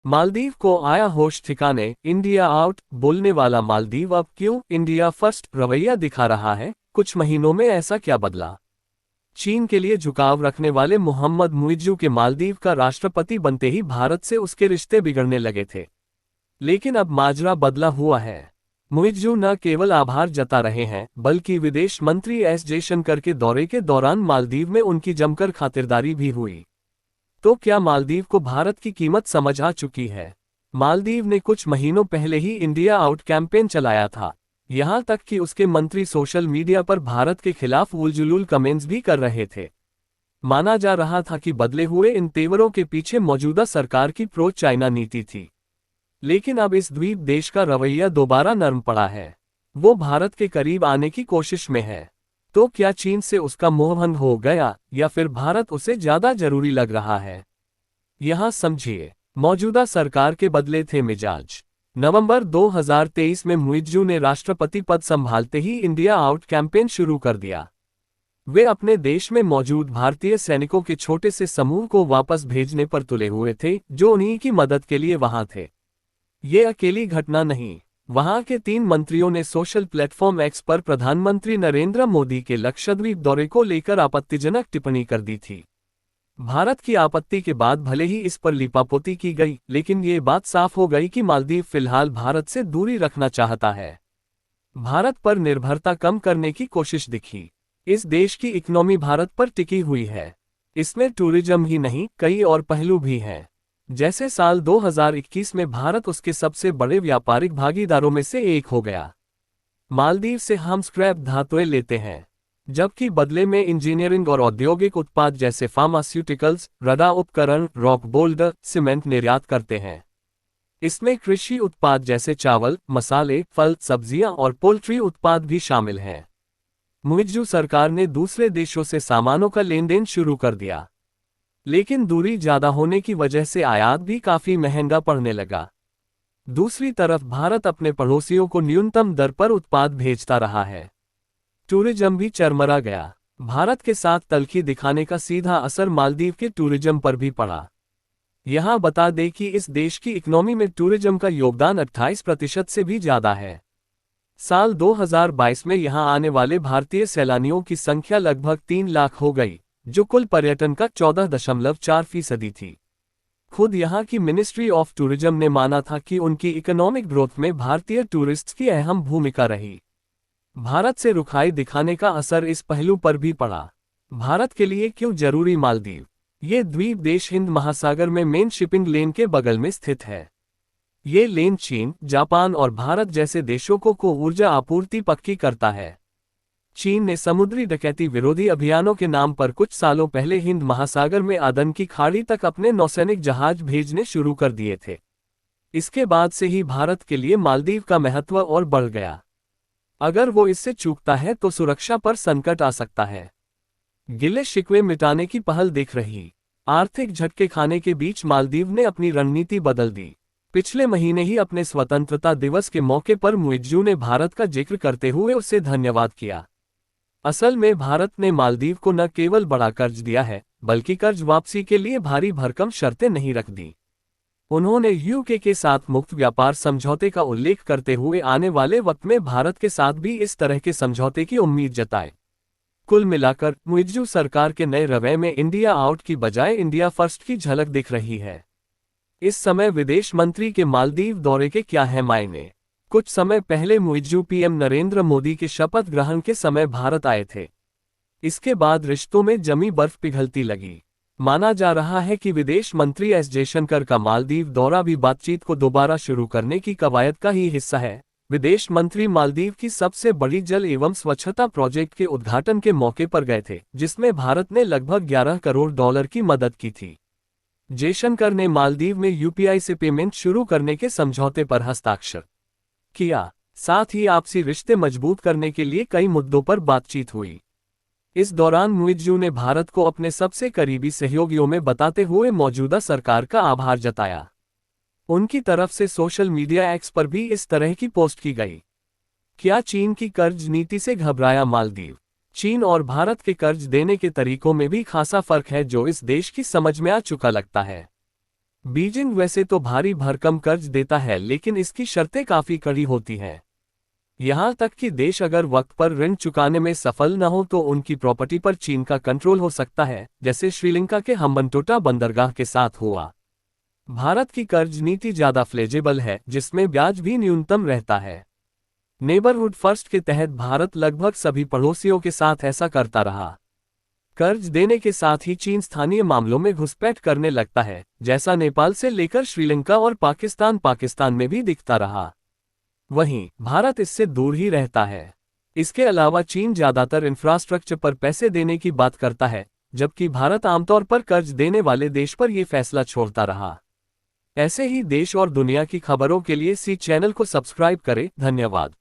मालदीव को आया होश ठिकाने। इंडिया आउट बोलने वाला मालदीव अब क्यों इंडिया फर्स्ट रवैया दिखा रहा है? कुछ महीनों में ऐसा क्या बदला? चीन के लिए झुकाव रखने वाले मोहम्मद मुइज्जू के मालदीव का राष्ट्रपति बनते ही भारत से उसके रिश्ते बिगड़ने लगे थे। लेकिन अब माजरा बदला हुआ है। मुइज्जू न केवल आभार जता रहे हैं, बल्कि विदेश मंत्री एस जयशंकर के दौरे के दौरान मालदीव में उनकी जमकर खातिरदारी भी हुई। तो क्या मालदीव को भारत की कीमत समझ आ चुकी है? मालदीव ने कुछ महीनों पहले ही इंडिया आउट कैंपेन चलाया था। यहां तक कि उसके मंत्री सोशल मीडिया पर भारत के खिलाफ उलझुल कमेंट्स भी कर रहे थे। माना जा रहा था कि बदले हुए इन तेवरों के पीछे मौजूदा सरकार की प्रो चाइना नीति थी। लेकिन अब इस द्वीप देश का रवैया दोबारा नरम पड़ा है। वो भारत के करीब आने की कोशिश में है। तो क्या चीन से उसका मोहभंग हो गया, या फिर भारत उसे ज्यादा जरूरी लग रहा है? यहां समझिए, मौजूदा सरकार के बदले थे मिजाज। नवंबर 2023 में मुइज्जू ने राष्ट्रपति पद संभालते ही इंडिया आउट कैंपेन शुरू कर दिया। वे अपने देश में मौजूद भारतीय सैनिकों के छोटे से समूह को वापस भेजने पर तुले हुए थे, जो उन्हीं की मदद के लिए वहां थे। ये अकेली घटना नहीं। वहां के 3 मंत्रियों ने सोशल प्लेटफॉर्म एक्स पर प्रधानमंत्री नरेंद्र मोदी के लक्षद्वीप दौरे को लेकर आपत्तिजनक टिप्पणी कर दी थी। भारत की आपत्ति के बाद भले ही इस पर लीपापोती की गई, लेकिन ये बात साफ हो गई कि मालदीव फिलहाल भारत से दूरी रखना चाहता है। भारत पर निर्भरता कम करने की कोशिश दिखी। इस देश की इकोनॉमी भारत पर टिकी हुई है। इसमें टूरिज्म ही नहीं, कई और पहलू भी हैं। जैसे साल 2021 में भारत उसके सबसे बड़े व्यापारिक भागीदारों में से एक हो गया। मालदीव से हम स्क्रैप धातुएं लेते हैं, जबकि बदले में इंजीनियरिंग और औद्योगिक उत्पाद जैसे फार्मास्यूटिकल्स, रडार उपकरण, रॉक बोल्डर, सीमेंट निर्यात करते हैं। इसमें कृषि उत्पाद जैसे चावल, मसाले, फल, सब्जियां और पोल्ट्री उत्पाद भी शामिल हैं। मुइज्जू सरकार ने दूसरे देशों से सामानों का लेन देन शुरू कर दिया, लेकिन दूरी ज्यादा होने की वजह से आयात भी काफी महंगा पड़ने लगा। दूसरी तरफ भारत अपने पड़ोसियों को न्यूनतम दर पर उत्पाद भेजता रहा है। टूरिज्म भी चरमरा गया। भारत के साथ तल्खी दिखाने का सीधा असर मालदीव के टूरिज्म पर भी पड़ा। यहां बता दें कि इस देश की इकोनॉमी में टूरिज्म का योगदान 28% से भी ज्यादा है। साल 2022 में यहां आने वाले भारतीय सैलानियों की संख्या लगभग 3 लाख हो गई, जो कुल पर्यटन का 14.4% थी। खुद यहां की मिनिस्ट्री ऑफ टूरिज्म ने माना था कि उनकी इकोनॉमिक ग्रोथ में भारतीय टूरिस्ट्स की अहम भूमिका रही। भारत से रुखाई दिखाने का असर इस पहलू पर भी पड़ा। भारत के लिए क्यों जरूरी मालदीव? ये द्वीप देश हिंद महासागर में मेन शिपिंग लेन के बगल में स्थित है। ये लेन चीन, जापान और भारत जैसे देशों को ऊर्जा आपूर्ति पक्की करता है। चीन ने समुद्री डकैती विरोधी अभियानों के नाम पर कुछ सालों पहले हिंद महासागर में आदन की खाड़ी तक अपने नौसैनिक जहाज भेजने शुरू कर दिए थे। इसके बाद से ही भारत के लिए मालदीव का महत्व और बढ़ गया। अगर वो इससे चूकता है तो सुरक्षा पर संकट आ सकता है। गिले शिकवे मिटाने की पहल दिख रही। आर्थिक झटके खाने के बीच मालदीव ने अपनी रणनीति बदल दी। पिछले महीने ही अपने स्वतंत्रता दिवस के मौके पर मुइज्जू ने भारत का जिक्र करते हुए उससे धन्यवाद किया। असल में भारत ने मालदीव को न केवल बड़ा कर्ज दिया है, बल्कि कर्ज वापसी के लिए भारी भरकम शर्तें नहीं रख दी। उन्होंने यूके के साथ मुक्त व्यापार समझौते का उल्लेख करते हुए आने वाले वक्त में भारत के साथ भी इस तरह के समझौते की उम्मीद जताई। कुल मिलाकर मुइज्जू सरकार के नए रवैये में इंडिया आउट की बजाय इंडिया फर्स्ट की झलक दिख रही है। इस समय विदेश मंत्री के मालदीव दौरे के क्या है मायने? कुछ समय पहले मुइज्जू पीएम नरेंद्र मोदी के शपथ ग्रहण के समय भारत आए थे। इसके बाद रिश्तों में जमी बर्फ पिघलती लगी। माना जा रहा है कि विदेश मंत्री एस जयशंकर का मालदीव दौरा भी बातचीत को दोबारा शुरू करने की कवायद का ही हिस्सा है। विदेश मंत्री मालदीव की सबसे बड़ी जल एवं स्वच्छता प्रोजेक्ट के उद्घाटन के मौके पर गए थे, जिसमें भारत ने लगभग $11 करोड़ की मदद की थी। जयशंकर ने मालदीव में यूपीआई से पेमेंट शुरू करने के समझौते पर हस्ताक्षर किया। साथ ही आपसी रिश्ते मजबूत करने के लिए कई मुद्दों पर बातचीत हुई। इस दौरान मुइज्जू ने भारत को अपने सबसे करीबी सहयोगियों में बताते हुए मौजूदा सरकार का आभार जताया। उनकी तरफ से सोशल मीडिया एक्स पर भी इस तरह की पोस्ट की गई। क्या चीन की कर्ज नीति से घबराया मालदीव? चीन और भारत के कर्ज देने के तरीकों में भी खासा फर्क है, जो इस देश की समझ में आ चुका लगता है। बीजिंग वैसे तो भारी भरकम कर्ज देता है, लेकिन इसकी शर्तें काफी कड़ी होती हैं। यहां तक कि देश अगर वक्त पर ऋण चुकाने में सफल न हो तो उनकी प्रॉपर्टी पर चीन का कंट्रोल हो सकता है, जैसे श्रीलंका के हम्बनटोटा बंदरगाह के साथ हुआ। भारत की कर्ज नीति ज्यादा फ्लेक्सिबल है, जिसमें ब्याज भी न्यूनतम रहता है। नेबरहुड फर्स्ट के तहत भारत लगभग सभी पड़ोसियों के साथ ऐसा करता रहा। कर्ज देने के साथ ही चीन स्थानीय मामलों में घुसपैठ करने लगता है, जैसा नेपाल से लेकर श्रीलंका और पाकिस्तान में भी दिखता रहा। वहीं भारत इससे दूर ही रहता है। इसके अलावा चीन ज्यादातर इंफ्रास्ट्रक्चर पर पैसे देने की बात करता है, जबकि भारत आमतौर पर कर्ज देने वाले देश पर यह फैसला छोड़ता रहा। ऐसे ही देश और दुनिया की खबरों के लिए सी चैनल को सब्सक्राइब करें। धन्यवाद।